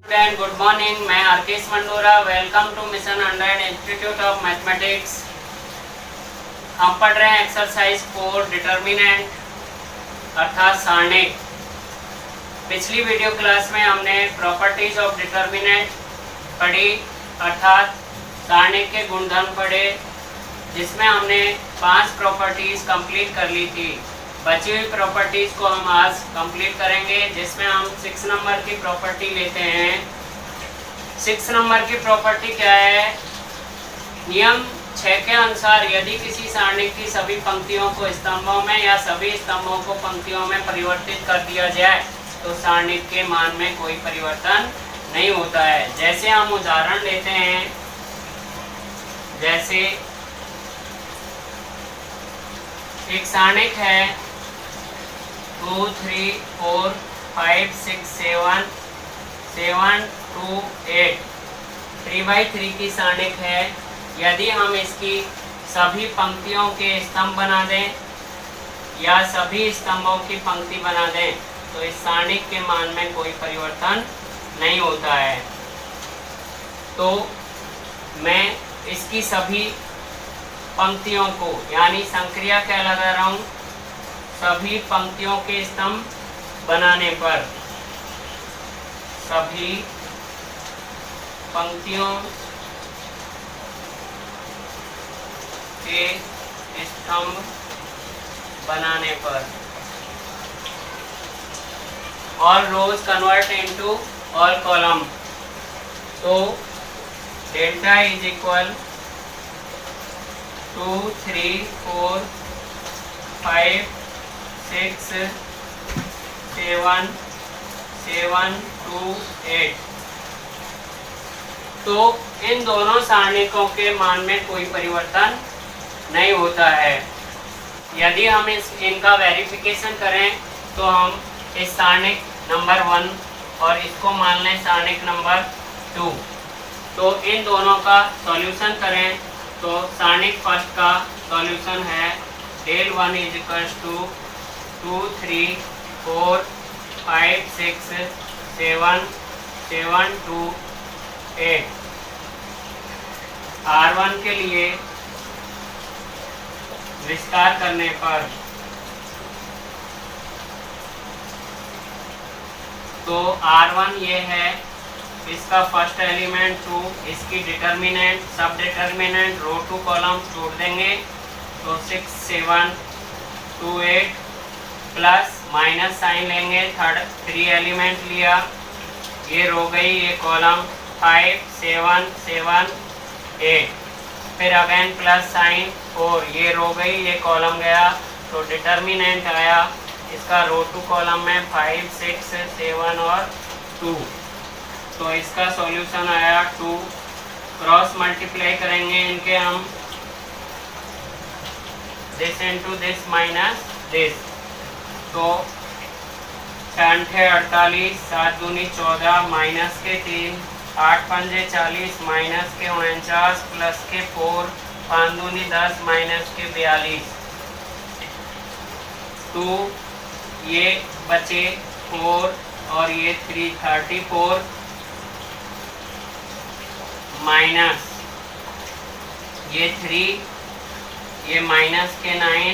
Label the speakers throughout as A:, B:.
A: And good morning, मैं Arkesh Mandora. Welcome to mission 100 institute of mathematics. हम पढ़ रहे हैं एक्सरसाइज 4 डिटर्मिनेंट अर्थात सारणिक। पिछली वीडियो क्लास में हमने प्रॉपर्टीज ऑफ डिटर्मिनेंट पढ़ी अर्थात सारणिक के गुणधर्म पढ़े, जिसमें हमने 5 प्रॉपर्टीज कंप्लीट कर ली थी। बची हुई प्रॉपर्टीज को हम आज कंप्लीट करेंगे, जिसमें हम 6 नंबर की प्रॉपर्टी लेते हैं। 6 नंबर की प्रॉपर्टी क्या है? नियम 6 के अनुसार यदि किसी सारणिक की सभी पंक्तियों को स्तंभों में या सभी स्तंभों को पंक्तियों में परिवर्तित कर दिया जाए तो सारणिक के मान में कोई परिवर्तन नहीं होता है। जैसे हम उदाहरण लेते हैं, जैसे एक सारणिक है 2 3 4 5 6 7 7 2 8 3/3 की सारणिक है। यदि हम इसकी सभी पंक्तियों के स्तंभ बना दें या सभी स्तंभों की पंक्ति बना दें तो इस सारणिक के मान में कोई परिवर्तन नहीं होता है। तो मैं इसकी सभी पंक्तियों को यानी संक्रिया क्या लगा रहा हूँ, सभी पंक्तियों के स्तंभ बनाने पर सभी पंक्तियों के स्तंभ बनाने पर ऑल रोज कन्वर्ट इनटू ऑल कॉलम। तो डेल्टा इज इक्वल 2 3 4 5 6 7 7 2 8। तो इन दोनों सारणिकों के मान में कोई परिवर्तन नहीं होता है। यदि हम इनका वेरिफिकेशन करें तो हम इस सारणिक नंबर 1 और इसको मान लें सारणिक नंबर 2। तो इन दोनों का सॉल्यूशन करें तो सारणिक फर्स्ट का सॉल्यूशन है del 1 is equals to 2 3 4 5 6 7 7 2 8। R1 के लिए विस्तार करने पर तो R1 ये है, इसका फर्स्ट एलिमेंट 2, इसकी डिटर्मिनेंट सब डिटर्मिनेंट रो टू कॉलम जोड़ देंगे तो 6 7 2 8 प्लस माइनस साइन लेंगे, 3 एलिमेंट लिया, ये रो गई, ये कॉलम 5 7 7 8, फिर अगेन प्लस साइन 4, ये रो गई, ये कॉलम गया, तो डिटर्मिनेंट आया इसका रो टू कॉलम में 5 6 7 और 2। तो इसका सॉल्यूशन आया 2। क्रॉस मल्टीप्लाई करेंगे इनके हम, this into this minus this, तो 6 48 7 दूनी 14 माइनस के 3 8 पंजे 40 माइनस के 49 प्लस के 4 5 दूनी 10 माइनस के 42। तो ये बचे 4 और ये 3 34 माइनस ये 3 ये माइनस के 9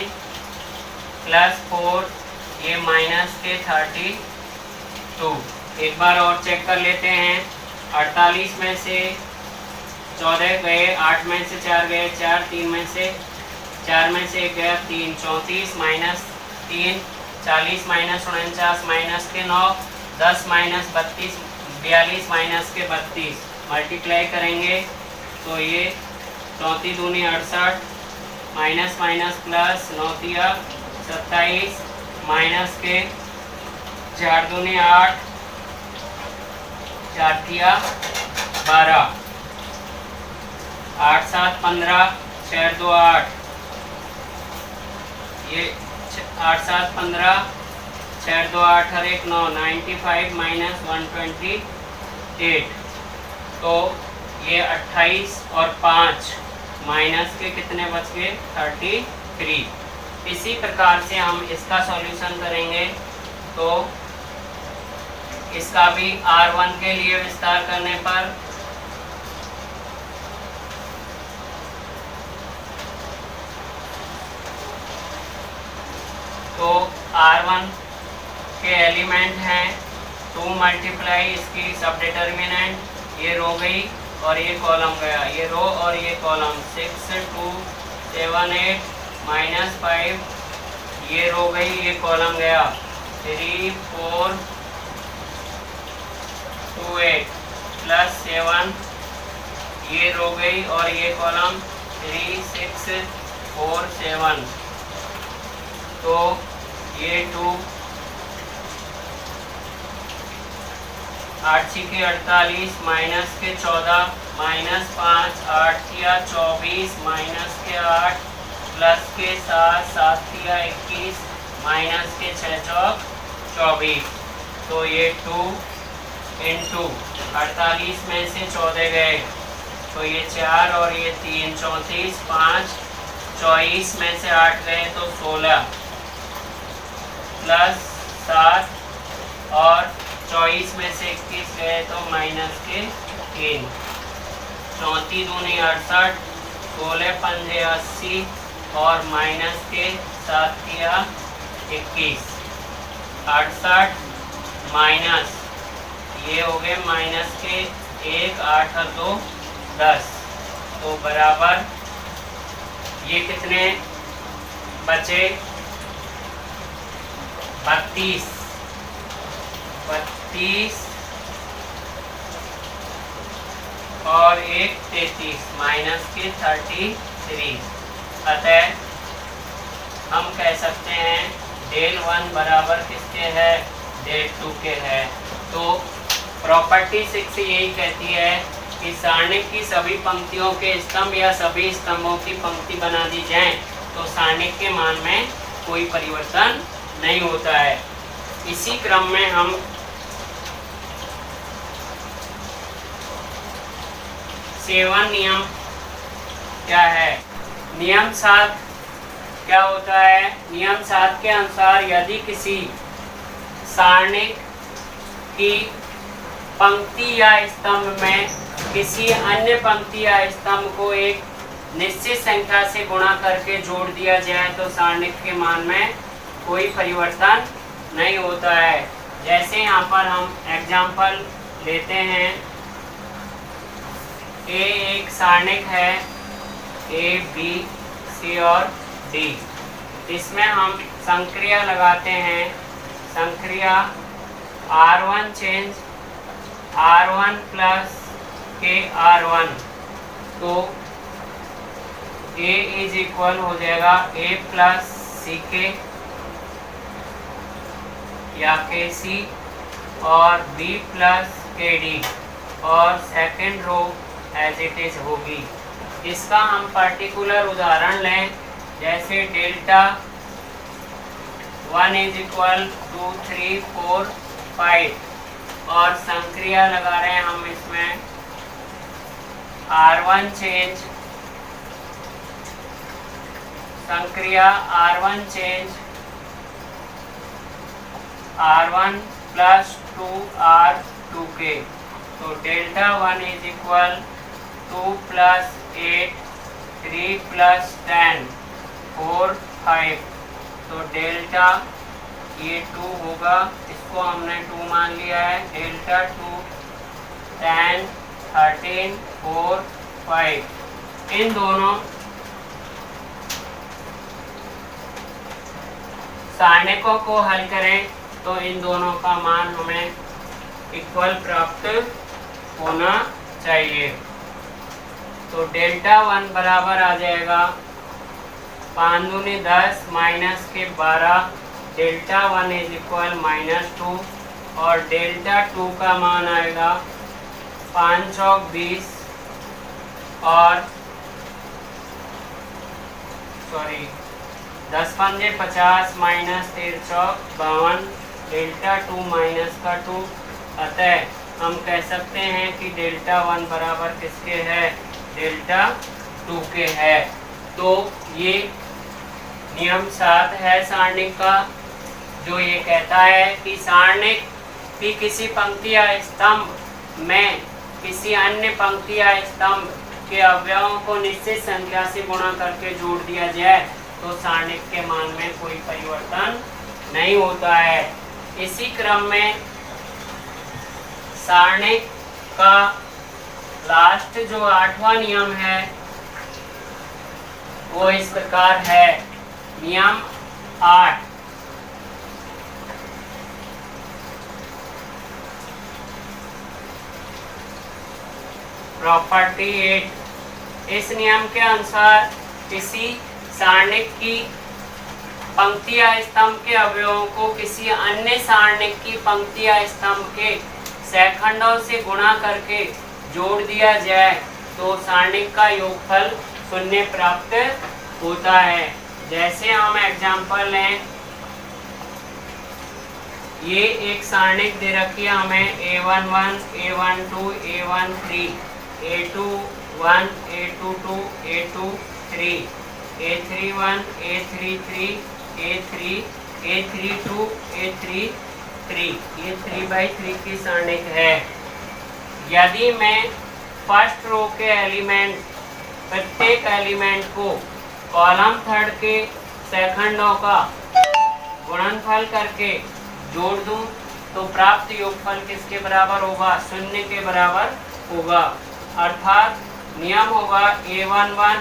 A: प्लस 4 ये माइनस के 32। एक बार और चेक कर लेते हैं। 48 में से 14 गए, 8 में से 4 गए, 4 3 में से 4 में से 1 गया 3, 34 माइनस 3 40 माइनस 49 माइनस के 9 10 माइनस 32 42 माइनस के 32। मल्टीप्लाई करेंगे तो ये 34 दूनी 68 माइनस माइनस प्लस 9 तिया 27 माइनस के 4 दूनी 8 4 तिया 12 8 7 15 6 2 8, ये 8 7 15 6 2 8 और 1 9 95 माइनस 128। तो ये 28 और 5 माइनस के कितने बच गए 33। इसी प्रकार से हम इसका सॉल्यूशन करेंगे तो इसका भी R1 के लिए विस्तार करने पर तो R1 के एलिमेंट हैं 2 मल्टीप्लाई इसकी सब डिटर्मिनेंट, ये रो गई और ये कॉलम गया, ये रो और ये कॉलम 6 2 7 8 -5, ये रो गई ये कॉलम गया 3 4 2 8 +7, ये रो गई और ये कॉलम 3 6 4 7, तो ये 2 8 के 48 माइनस के 14 -5 8 या 24 माइनस के 8 प्लस के 7 7 या 21 माइनस के 6 चौक 24, तो ये 2 इंटू 48 में से 14 गए तो ये 4 और ये 3 34 5 24 में से 8 गए तो 16 प्लस 7 और 24 में से 21 गए तो माइनस के 3, 34 दूनी 68 16 पंजे 80 और माइनस के 7 या 21 68 माइनस ये हो गए माइनस के 1 8 और 2 10, तो बराबर ये कितने बचे 32 और 1 33 माइनस के 33, अतः हम कह सकते हैं डेल 1 बराबर किसके है, डेल 2 के है। तो प्रॉपर्टी 6 यही कहती है कि सारणिक की सभी पंक्तियों के स्तंभ या सभी स्तंभों की पंक्ति बना दी जाए तो सारणिक के मान में कोई परिवर्तन नहीं होता है। इसी क्रम में हम सेवन नियम क्या है, नियम 7 क्या होता है, नियम 7 के अनुसार यदि किसी सारणिक की पंक्ति या स्तंभ में किसी अन्य पंक्ति या स्तंभ को एक निश्चित संख्या से गुणा करके जोड़ दिया जाए तो सारणिक के मान में कोई परिवर्तन नहीं होता है। जैसे यहाँ पर हम एग्जाम्पल लेते हैं, ए एक सारणिक है ए बी सी और डी, इसमें हम संक्रिया लगाते हैं, संक्रिया R1 चेंज R1 प्लस के R1, तो A इज इक्वल हो जाएगा A प्लस सी के या के सी और B प्लस के डी, और second row as it is होगी। इसका हम पर्टिकुलर उदाहरण लें, जैसे डेल्टा 1 इज इक्वल 2 3 4 5 और संक्रिया लगा रहे हैं हम इसमें R1 change, संक्रिया R1 change R1 plus 2R2 के, तो delta 1 is equal 2 plus 8 3 plus 10 4 5, तो डेल्टा ये 2 होगा, इसको हमने 2 मान लिया है, डेल्टा 2 10 13 4 5। इन दोनों सारणिकों को हल करें तो इन दोनों का मान हमें इक्वल प्राप्त होना चाहिए। तो डेल्टा 1 बराबर आ जाएगा 5 दूनी 10 माइनस के 12, डेल्टा 1 इज इक्वल -2 और डेल्टा 2 का मान आएगा 5 चौक 20 और 10 पंजे 50 माइनस 13 चौक 52, डेल्टा 2 माइनस का 2, अतः हम कह सकते हैं कि डेल्टा 1 बराबर किसके है, डेल्टा 2 के है। तो ये नियम 7 है सारणिक का, जो ये कहता है कि सारणिक कि किसी पंक्ति या स्तंभ में किसी अन्य पंक्ति या स्तंभ के अवयवों को निश्चित संख्या से गुणा करके जोड़ दिया जाए तो सारणिक के मान में कोई परिवर्तन नहीं होता है। इसी क्रम में सारणिक का लास्ट जो 8वां नियम है वो इस प्रकार है। नियम 8, प्रॉपर्टी 8। इस नियम के अनुसार किसी सारणिक की पंक्ति या स्तंभ के अवयवों को किसी अन्य सारणिक की पंक्ति या स्तंभ के सैखंडों से गुणा करके जोड़ दिया जाए तो सारणिक का योगफल शून्य प्राप्त होता है। जैसे हम एग्जांपल लें, ये एक सारणिक दे रखी है हमें A11, A12, A13, A21, A22, A23, A31, A33, A3, A32, A33, ये 3×3 की सारणिक है। यदि मैं फर्स्ट रो के एलिमेंट, प्रत्येक एलिमेंट को कॉलम थर्ड के सैखंडों का गुणनफल करके जोड़ दूं तो प्राप्त योगफल किसके बराबर होगा? शून्य के बराबर होगा। अर्थात नियम होगा A11,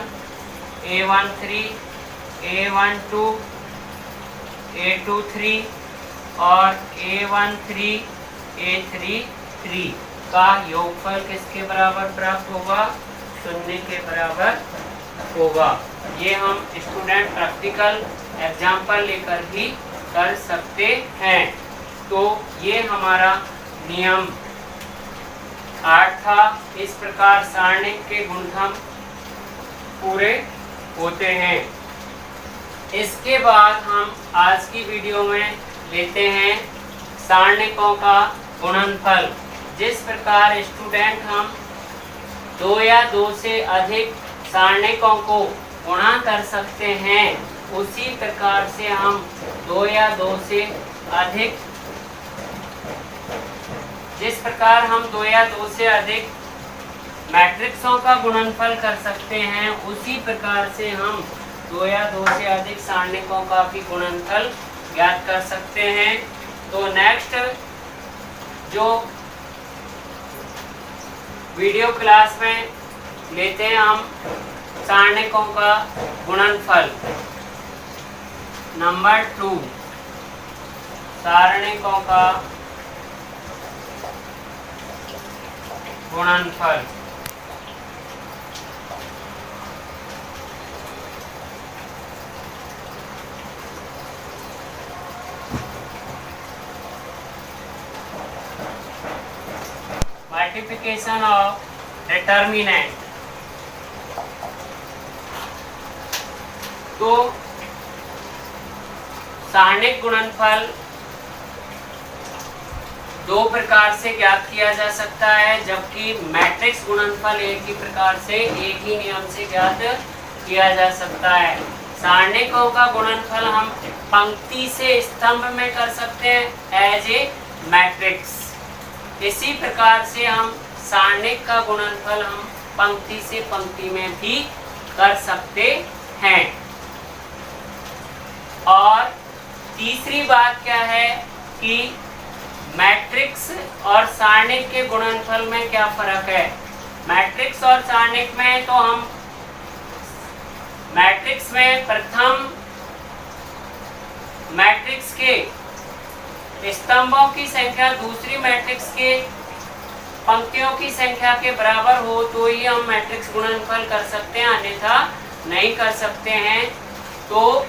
A: A13, A12, A23 और A13, A33 का योगफल किसके बराबर प्राप्त होगा? शून्य के बराबर होगा। ये हम स्टूडेंट प्रैक्टिकल एग्जाम्पल लेकर भी कर सकते हैं। तो ये हमारा नियम 8 था। इस प्रकार सारणिक के गुणधर्म पूरे होते हैं। इसके बाद हम आज की वीडियो में लेते हैं सारणिकों का गुणनफल। जिस प्रकार स्टूडेंट हम 2 या 2 से अधिक सारणिकों को गुणा कर सकते हैं, उसी प्रकार से हम 2 या 2 से अधिक, जिस प्रकार हम 2 या 2 से अधिक मैट्रिक्सों का गुणनफल कर सकते हैं, उसी प्रकार से हम 2 या 2 से अधिक सारणिकों का भी गुणनफल ज्ञात कर सकते हैं। तो नेक्स्ट जो वीडियो क्लास में लेते हैं हम सारणिकों का गुणनफल। नंबर 2, सारणिकों का गुणनफल। Multiplication of determinant. तो सारणिक गुणनफल 2 प्रकार से ज्ञात किया जा सकता है, जबकि मैट्रिक्स गुणनफल एक ही प्रकार से, एक ही नियम से ज्ञात किया जा सकता है। सारणिकों का गुणनफल हम पंक्ति से स्तंभ में कर सकते हैं एज ए मैट्रिक्स। इसी प्रकार से हम सारणिक का गुणनफल हम पंक्ति से पंक्ति में भी कर सकते हैं। और तीसरी बात क्या है कि मैट्रिक्स और सारणिक के गुणनफल में क्या फर्क है। मैट्रिक्स और सारणिक में तो हम मैट्रिक्स में प्रथम मैट्रिक्स के स्तंभों की संख्या दूसरी मैट्रिक्स के पंक्तियों की संख्या के बराबर हो तो ही हम मैट्रिक्स गुणनफल कर सकते हैं, अन्यथा नहीं कर सकते हैं। तो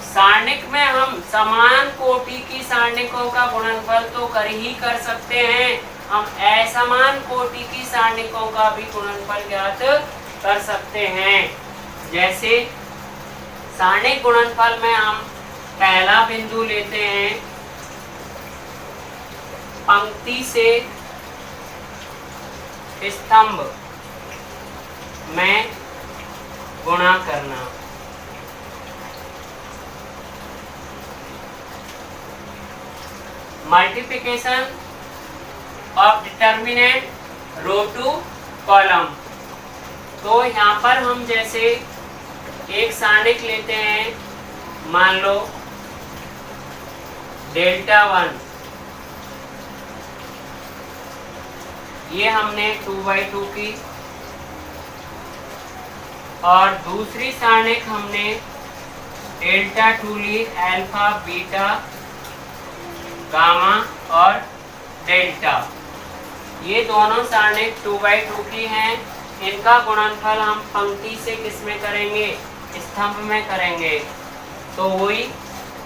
A: सारणिक में हम समान कोटि की सारणिकों का गुणनफल तो कर सकते हैं, हम असमान कोटि की सारणिकों का भी गुणनफल ज्ञात कर सकते हैं। जैसे सारणिक गुणनफल में हम पहला बिंदु लेते हैं पंक्ति से स्तंभ में गुणा करना। Multiplication of determinant row to column. तो यहाँ पर हम जैसे एक सारणिक लेते हैं, मान लो डेल्टा 1, ये हमने 2/2 की, और दूसरी सारणिक हमने डेल्टा 2 ली, अल्फा बीटा गामा और डेल्टा। ये दोनों सारणिक 2/2 की हैं। इनका गुणनफल हम पंक्ति से किस में करेंगे, स्तंभ में करेंगे। तो वही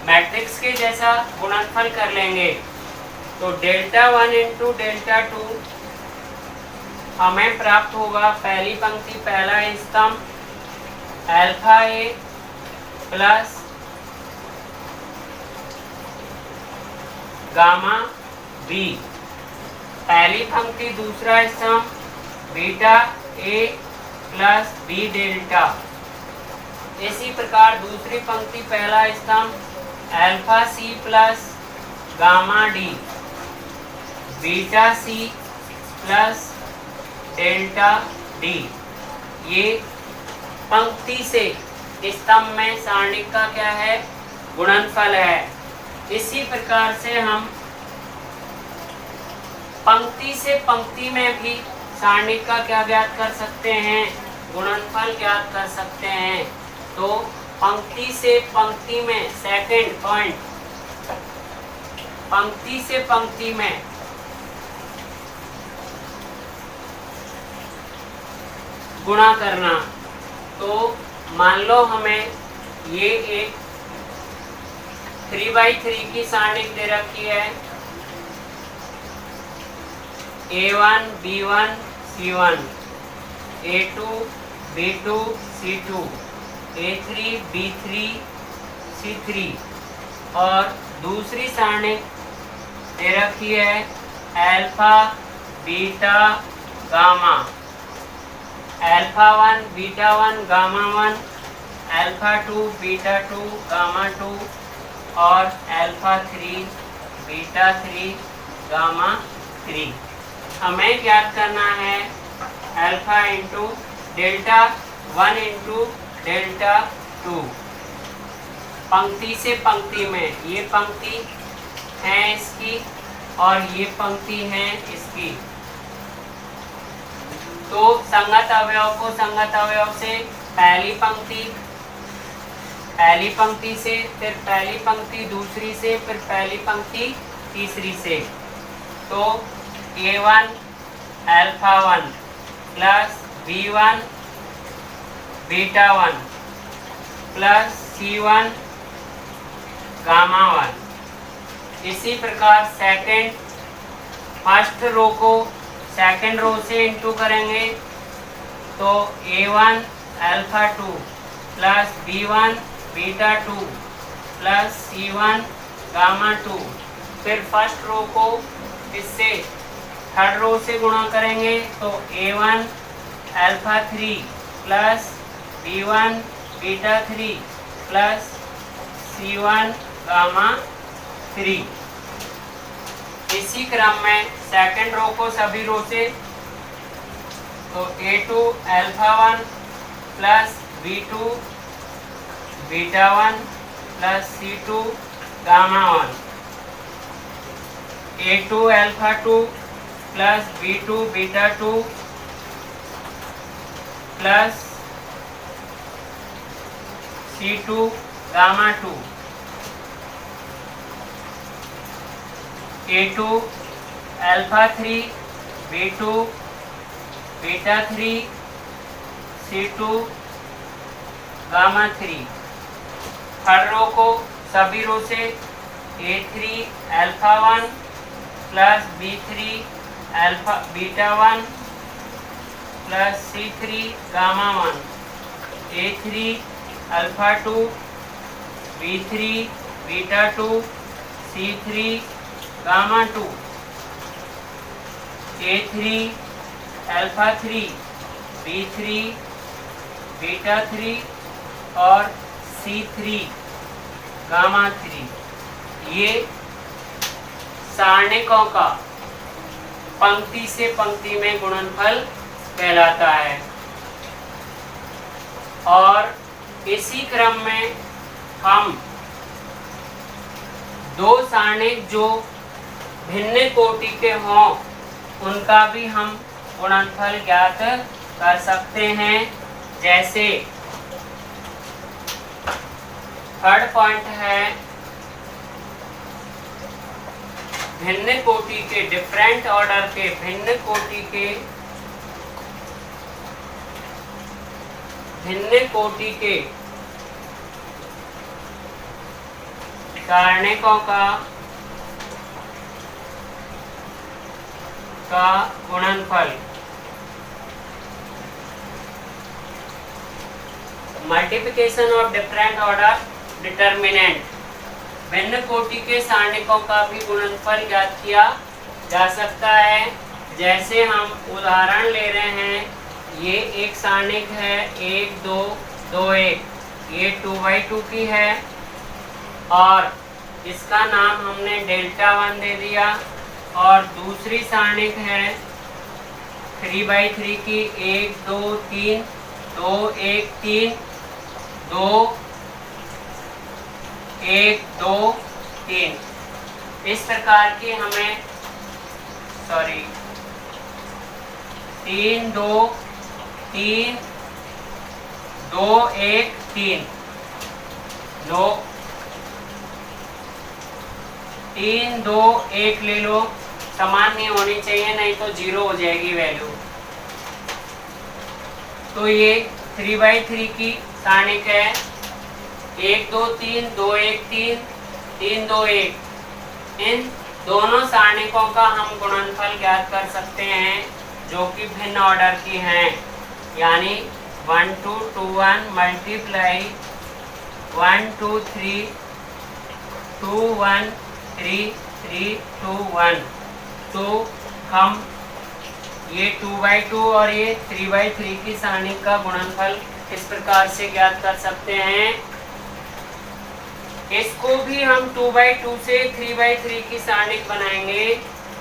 A: मैट्रिक्स के जैसा गुणनफल कर लेंगे। तो डेल्टा 1 इंटू डेल्टा 2 हमें प्राप्त होगा, पहली पंक्ति पहला स्तंभ alpha A plus gamma B, पहली पंक्ति दूसरा स्तंभ beta A plus B delta. इसी प्रकार दूसरी पंक्ति पहला स्तंभ alpha C plus gamma D, beta C plus delta D. ये पंक्ति से स्तंभ में सारणिक का क्या है, गुणनफल है। इसी प्रकार से हम पंक्ति से पंक्ति में भी सारणिक का क्या ज्ञात कर सकते हैं, गुणनफल ज्ञात कर सकते हैं। तो पंक्ति से पंक्ति में, सेकंड पॉइंट, पंक्ति से पंक्ति में गुणा करना। तो मान लो हमें ये एक 3/3 की सारणिक दे रखी है, A1 B1 C1, A2 B2 C2, A3 B3 C3, और दूसरी सारणिक दे रखी है alpha beta gamma, alpha 1 beta 1 gamma 1, alpha 2 beta 2 gamma 2, और अल्फा 3 बीटा 3 गामा 3। हमें ज्ञात करना है alpha into delta 1 into delta 2, पंक्ति से पंक्ति में। ये पंक्ति है इसकी और ये पंक्ति है इसकी। तो संगत अवयव को संगत अवयव से, पहली पंक्ति से, फिर पहली पंक्ति दूसरी से, फिर पहली पंक्ति तीसरी से। तो A1 alpha 1 plus B1 beta 1 plus C1 gamma 1। इसी प्रकार फर्स्ट रो को सेकंड रो से इंटू करेंगे। तो A1 alpha 2 plus B1 beta 2 plus C1 gamma 2। फिर फर्स्ट रो को इससे थर्ड रो से गुणा करेंगे। तो A1 alpha 3 plus B1 beta 3 plus C1 gamma 3। इसी क्रम में सेकंड रो को सभी रो से, तो A2 alpha 1 plus B2 beta 1 plus C2 gamma 1, A2 alpha 2 plus B2 beta 2 plus C2 gamma 2, A2 alpha 3 B2 beta 3 C2 gamma 3। Third row को सभी row से A3 alpha 1 plus B3 alpha beta 1 plus C3 gamma 1, A3 alpha 2 B3 beta 2 C3 gamma 2, A3 alpha 3 B3 beta 3 और C3 gamma 3। ये सारणिकों का पंक्ति से पंक्ति में गुणनफल कहलाता है। और इसी क्रम में हम दो सारणिक जो भिन्न कोटि के हों उनका भी हम गुणनफल ज्ञात कर सकते हैं। जैसे थर्ड पॉइंट है, भिन्न कोटि के, डिफरेंट ऑर्डर के, भिन्न कोटि के, भिन्न कोटि के सारणिकों का गुणनफल। Multiplication of different order determinant, भिन्न कोटि के सारणिकों का भी गुणनफल ज्ञात किया जा सकता है। जैसे हम उदाहरण ले रहे हैं, ये एक सारणिक है 1 2 2 1, ये 2/2 की है और इसका नाम हमने डेल्टा 1 दे दिया। और दूसरी सारणिक है 3/3 की 1 2 3 2 1 3 2 1 2 3, इस प्रकार की हमें 3 2 3 2 1 3 2 3 2 1 ले लो, समान नहीं होनी चाहिए नहीं तो 0 हो जाएगी वैल्यू। तो ये 3/3 की सारणिक है 1 2 3 2 1 3 3 2 1। इन दोनों सारणिकों का हम गुणनफल ज्ञात कर सकते हैं जो कि भिन्न ऑर्डर की हैं, यानी 1 2 2 1 मल्टीप्लाई 1 2 3 2 1 3 3 2 1। तो हम ये 2/2 और ये 3/3 की सारणिक का गुणनफल इस प्रकार से ज्ञात कर सकते हैं। इसको भी हम 2/2 से 3/3 की सारणिक बनाएंगे।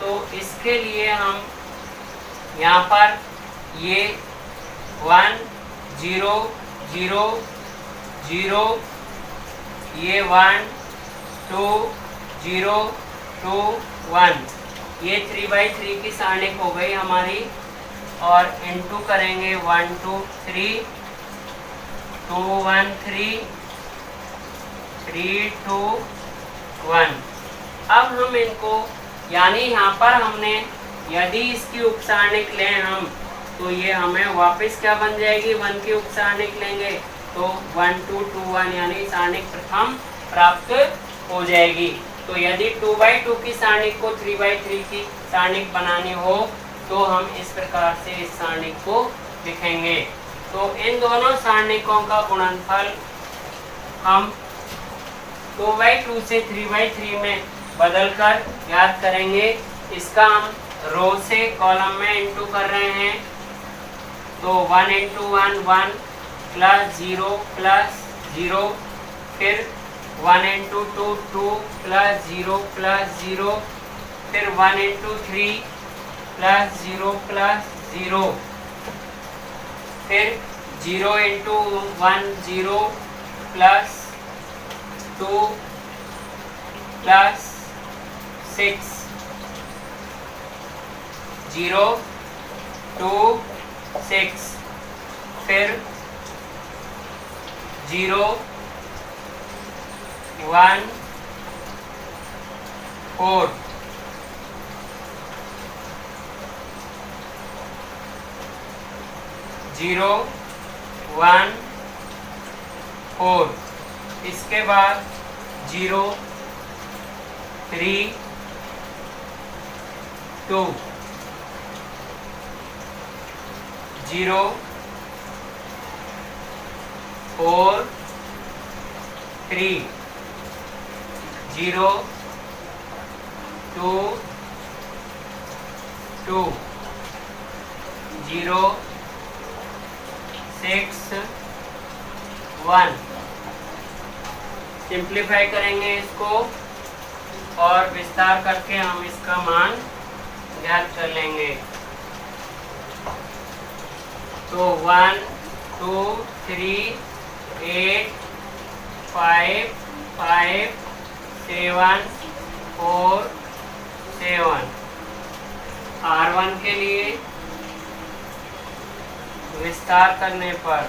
A: तो इसके लिए हम यहाँ पर ये 1 0 0 0, ये 1 2 0 2 1, ये 3/3 की सारणिक हो गई हमारी। और इनटू करेंगे 1 2 3 2 1 3 3 2 1। अब हम इनको, यानी यहाँ पर हमने यदि इसकी उपसारणिक लें हम, तो ये हमें वापस क्या बन जाएगी, 1 की उपसारणिक लेंगे तो 1 2 2 1, यानी सारणिक प्रथम प्राप्त हो जाएगी। तो यदि 2/2 की सारणिक को 3/3 की सारणिक बनानी हो तो हम इस प्रकार से इस सारणिक को लिखेंगे। तो इन दोनों सारणिकों का गुणनफल हम 2/2 से 3/3 में बदलकर याद करेंगे। इसका हम रो से कॉलम में इंटू कर रहे हैं। तो 1 × 1 1 प्लस 0 प्लस 0, फिर 1 × 2 2 प्लस 0 प्लस 0, फिर 1 × 3 प्लस 0 प्लस 0, फिर 0 × 1 0 प्लस 2 प्लस 6, 0 2 6, फिर 0 1 4, 0 1 4, इसके बाद 0 3 2, 0 4 3, 0 2 2, 0 6 1। सिंप्लीफाई करेंगे इसको और विस्तार करके हम इसका मान ज्ञात कर लेंगे। तो 1 2 3 8 5 5 7 4 7। R1 के लिए विस्तार करने पर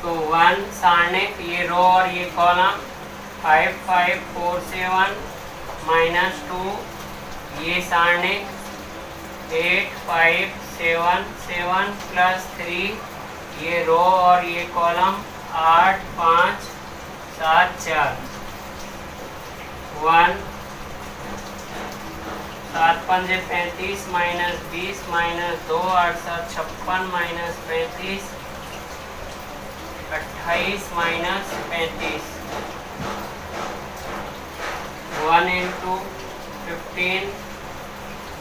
A: तो 1 सारणिक, ये रो और ये कॉलम, 5 5 4 7 -2, ये सारणिक 8 5 7 7 +3, ये रो और ये कॉलम, 8 5 7 4। 1 7 पंजे 35 -20 -2 8 7 56 -35 28 -35। 1 × 15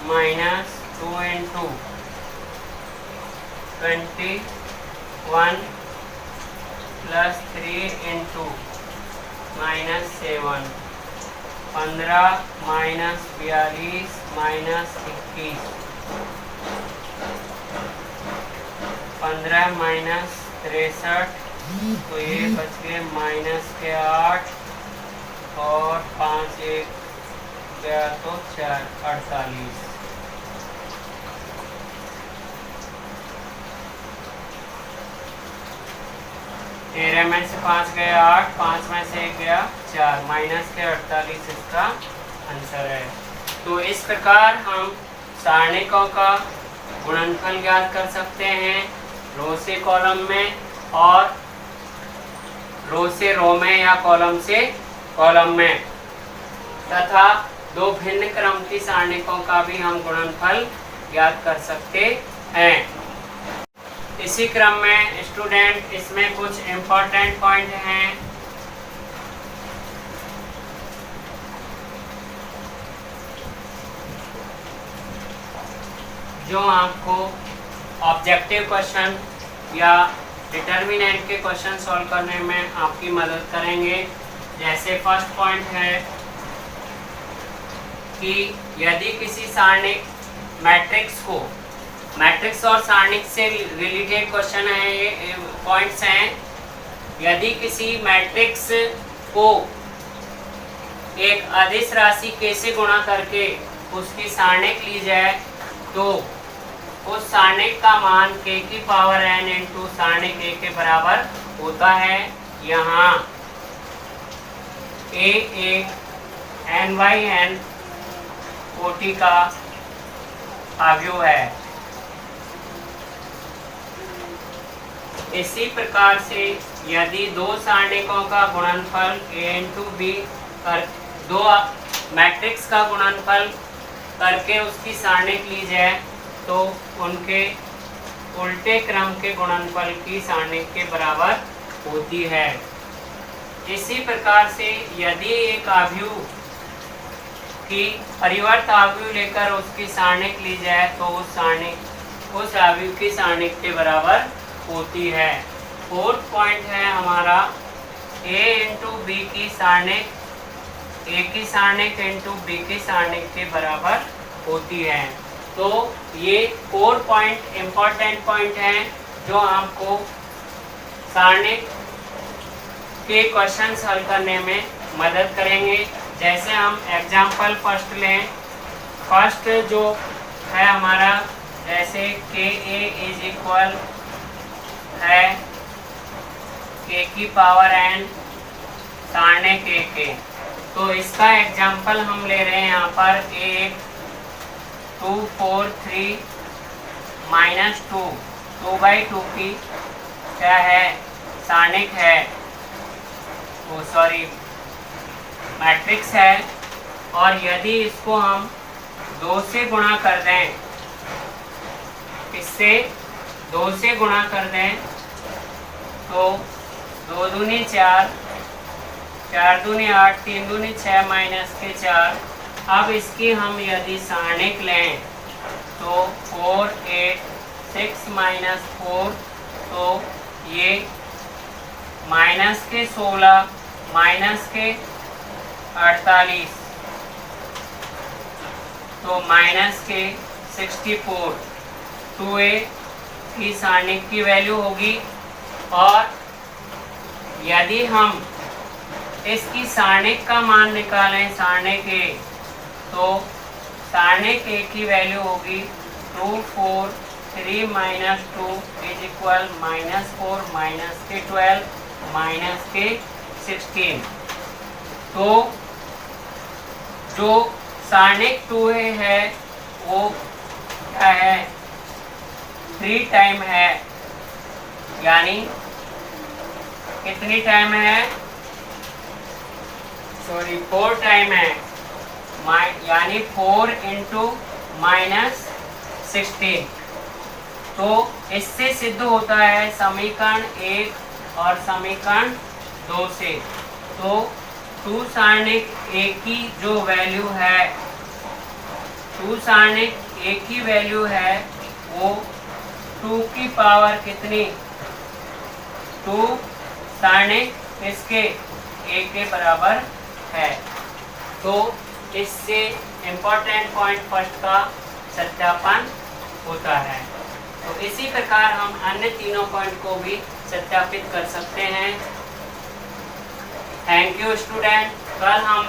A: -2 × 21 +3 × -7। 15 -42 -21। 15 -63, तो ये बच गए -8 और 5 1 गया तो 4 48। तेरह में से 5 गया 8, 5 में से 1 गया 4, -48 इसका आंसर है। तो इस प्रकार हम सारणिकों का गुणनफल ज्ञात कर सकते हैं, रो से कॉलम में और रो से रो में या कॉलम से कॉलम में, तथा दो भिन्न क्रम की सारणिकों का भी हम गुणनफल ज्ञात कर सकते हैं। इसी क्रम में स्टूडेंट, इसमें कुछ इम्पोर्टेंट पॉइंट हैं। जो आपको ऑब्जेक्टिव क्वेश्चन या डिटर्मिनेंट के क्वेश्चन सॉल्व करने में आपकी मदद करेंगे। जैसे फर्स्ट पॉइंट है कि यदि किसी सारणिक मैट्रिक्स और सारणिक से रिलेटेड क्वेश्चन है, ये पॉइंट्स हैं। यदि किसी मैट्रिक्स को एक अदिश राशि k से गुणा करके उसकी सारणिक ली जाए तो उस सारणिक का मान k की पावर n इंटू सारणिक a के बराबर होता है। यहाँ a एक n/n कोटि का अवयव है। इसी प्रकार से यदि दो सारणिकों का गुणनफल a इंटू b कर दो मैट्रिक्स का गुणनफल करके उसकी सारणिक ली जाए तो उनके उल्टे क्रम के गुणनफल की सारणिक के बराबर होती है। इसी प्रकार से यदि एक अवयव की परिवर्त अवयव लेकर उसकी सारणिक ली जाए तो उस अवयव की सारणिक के बराबर होती है। फोर्थ पॉइंट है हमारा a इंटू बी की सारणिक a की सारणिक इंटू b की सारणिक के बराबर होती है। तो ये 4 पॉइंट इम्पोर्टेंट पॉइंट हैं जो आपको सारणिक के क्वेश्चन हल करने में मदद करेंगे। जैसे हम एग्जाम्पल फर्स्ट लें, फर्स्ट जो है हमारा, जैसे के ए इज इक्वल है k की पावर n सारणिक a के, तो इसका एग्जाम्पल हम ले रहे हैं यहाँ पर 8 2 4 3 -2 2/2 की क्या है सारणिक है, वो सॉरी मैट्रिक्स है। और यदि इसको हम 2 से गुणा कर दें, इससे 2 से गुणा कर दें तो 2 दूनी 4 4 दूनी 8 3 दूनी 6 -4। अब इसकी हम यदि सारणिक लें तो 4 8 6 -4, तो ये -16 -4 48, तो माइनस के 64 2a की सारणिक की वैल्यू होगी। और यदि हम इसकी सारणिक का मान निकालें सारणिक a, तो सारणिक a की वैल्यू होगी 2 4 3 minus 2 is equal minus 4 minus के 12 माइनस के 16। तो जो सारणिक 2a है वो क्या है, 3 टाइम है, यानी कितनी टाइम है, सॉरी 4 टाइम है, यानी 4 इंटू माइनस 16। तो इससे सिद्ध होता है समीकरण 1 और समीकरण 2 से। तो 2 सारणिक a की जो वैल्यू है, 2 सारणिक a की वैल्यू है वो 2 की पावर कितनी, 2 सारणिक इसके a के बराबर है। तो इससे इम्पोर्टेंट पॉइंट फर्स्ट का सत्यापन होता है। तो इसी प्रकार हम अन्य तीनों पॉइंट को भी सत्यापित कर सकते हैं। Thank you student. कल हम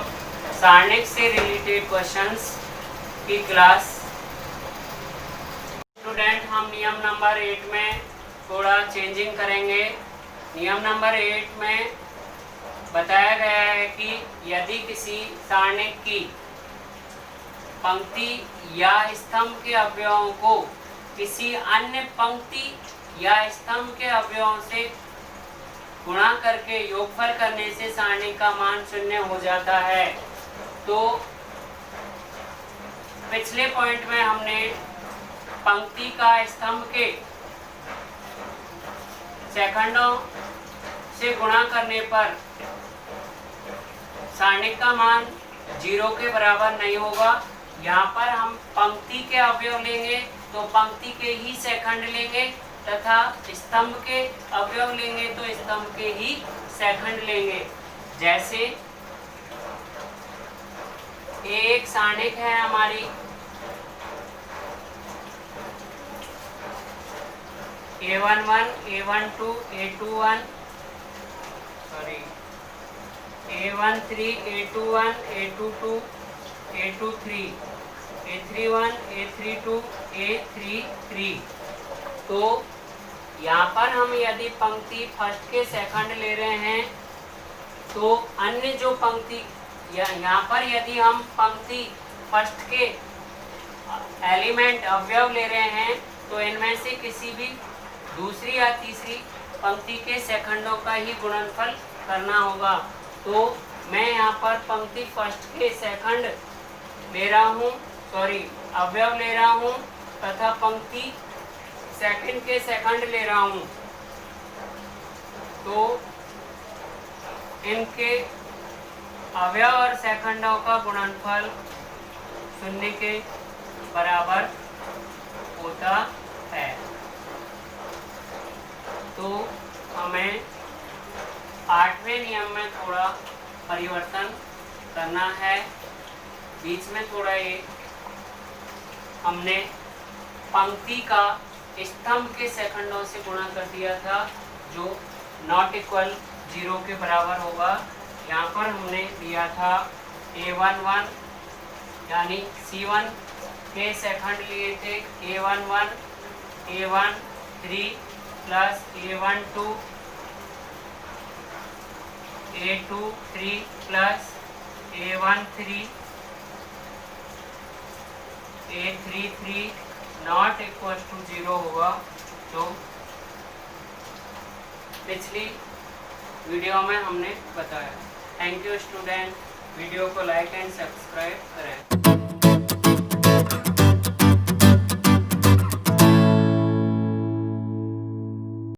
A: सारणिक से रिलेटेड क्वेश्चंस की क्लास, स्टूडेंट हम नियम नंबर 8 में थोड़ा चेंजिंग करेंगे। नियम नंबर 8 में बताया गया है कि यदि किसी सारणिक की पंक्ति या स्तंभ के अवयवों को किसी अन्य पंक्ति या स्तंभ के अवयवों से गुणा करके योगफल करने से सारणिक का मान 0 हो जाता है। तो पिछले पॉइंट में हमने पंक्ति का स्तंभ के सेकंडों से गुणा करने पर सारणिक का मान 0 के बराबर नहीं होगा। यहाँ पर हम पंक्ति के अवयव लेंगे तो पंक्ति के ही सेकंड लेंगे, तथा स्तंभ के अवयव लेंगे तो स्तंभ के ही सेकंड लेंगे। जैसे एक सारणिक है हमारी A11 A12 A21 sorry A13 A21 A22 A23 A31 A32 A33। तो यहाँ पर हम यदि पंक्ति फर्स्ट के सेकंड ले रहे हैं तो अन्य जो पंक्ति यहाँ पर यदि हम पंक्ति फर्स्ट के एलिमेंट अवयव ले रहे हैं तो इनमें से किसी भी दूसरी या तीसरी पंक्ति के सेकंडों का ही गुणनफल करना होगा। तो मैं यहाँ पर पंक्ति फर्स्ट के सेकंड ले रहा हूँ, सॉरी अवयव ले रहा हूँ, तथा पंक्ति सेकंड के सेकंड ले रहा हूँ। तो इनके अवयव और सेकंडों का गुणनफल 0 के बराबर होता है। तो हमें 8वें नियम में थोड़ा परिवर्तन करना है। बीच में थोड़ा ये हमने पंक्ति का स्तंभ के सेकंडों से गुणा कर दिया था जो नॉट इक्वल 0 के बराबर होगा। यहाँ पर हमने दिया था A11 यानी C1 के सेकंड लिए थे A11 A13 plus A12 A23 plus A13 A33 not equal to 0 होगा। तो पिछली वीडियो में हमने बताया। Thank you student. वीडियो को लाइक एंड सब्सक्राइब करें।